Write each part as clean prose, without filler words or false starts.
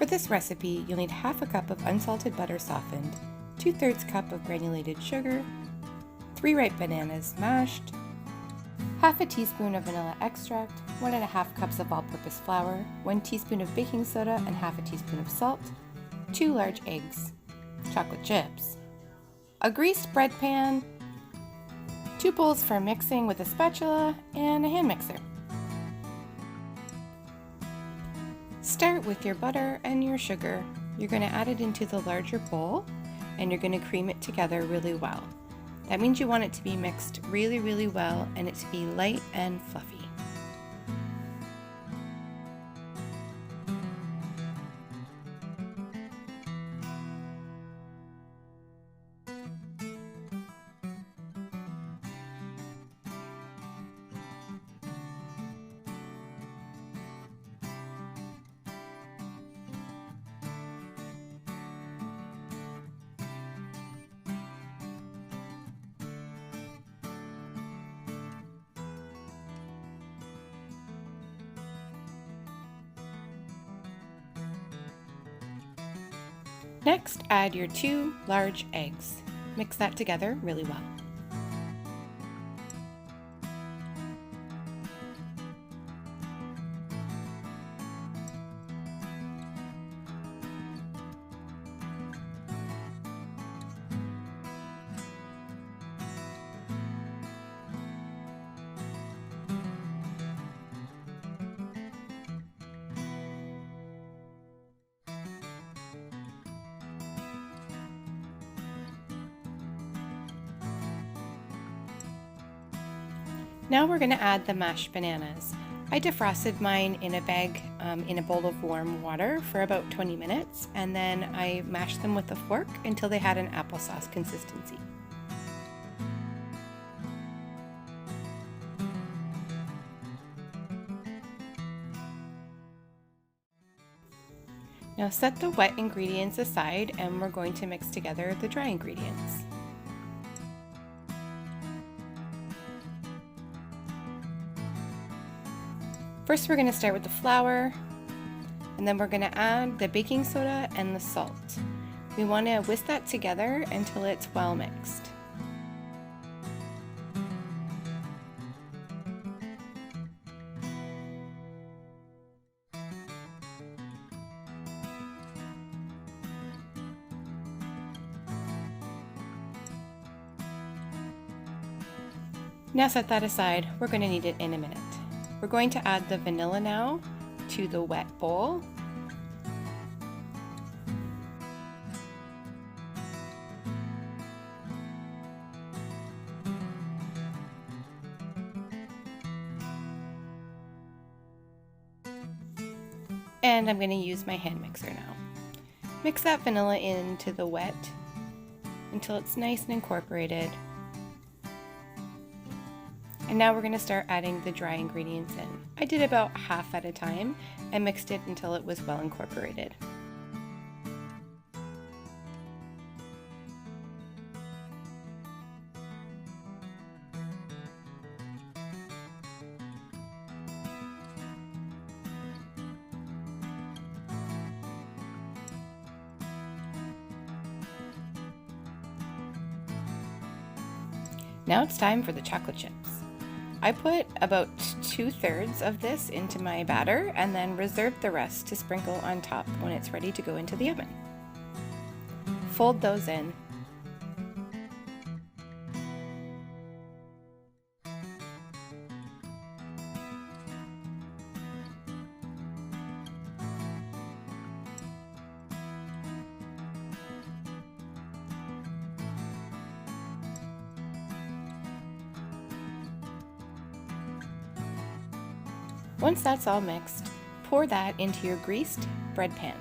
For this recipe, you'll need half a cup of unsalted butter softened, 2/3 cup of granulated sugar, 3 ripe bananas mashed, half a teaspoon of vanilla extract, 1½ cups of all-purpose flour, 1 teaspoon of baking soda and half a teaspoon of salt, 2 large eggs, chocolate chips, a greased bread pan, 2 bowls for mixing with a spatula, and a hand mixer. Start with your butter and your sugar. You're going to add it into the larger bowl and you're going to cream it together really well. That means you want it to be mixed really well and it to be light and fluffy. Next, add your 2 large eggs. Mix that together really well. Now we're going to add the mashed bananas. I defrosted mine in a bag in a bowl of warm water for about 20 minutes, and then I mashed them with a fork until they had an applesauce consistency. Now set the wet ingredients aside and we're going to mix together the dry ingredients. First we're going to start with the flour, and then we're going to add the baking soda and the salt. We want to whisk that together until it's well mixed. Now set that aside, we're going to need it in a minute. We're going to add the vanilla now to the wet bowl. And I'm going to use my hand mixer now. Mix that vanilla into the wet until it's nice and incorporated. And now we're going to start adding the dry ingredients in. I did about half at a time and mixed it until it was well incorporated. Now it's time for the chocolate chips. I put about 2/3 of this into my batter and then reserved the rest to sprinkle on top when it's ready to go into the oven. Fold those in. Once that's all mixed, pour that into your greased bread pan.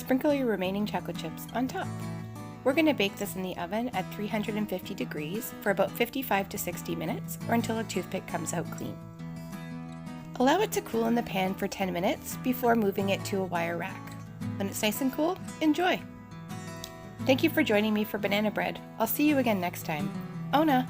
sprinkle your remaining chocolate chips on top. We're going to bake this in the oven at 350 degrees for about 55 to 60 minutes or until a toothpick comes out clean. Allow it to cool in the pan for 10 minutes before moving it to a wire rack. When it's nice and cool, enjoy! Thank you for joining me for banana bread. I'll see you again next time. Ona!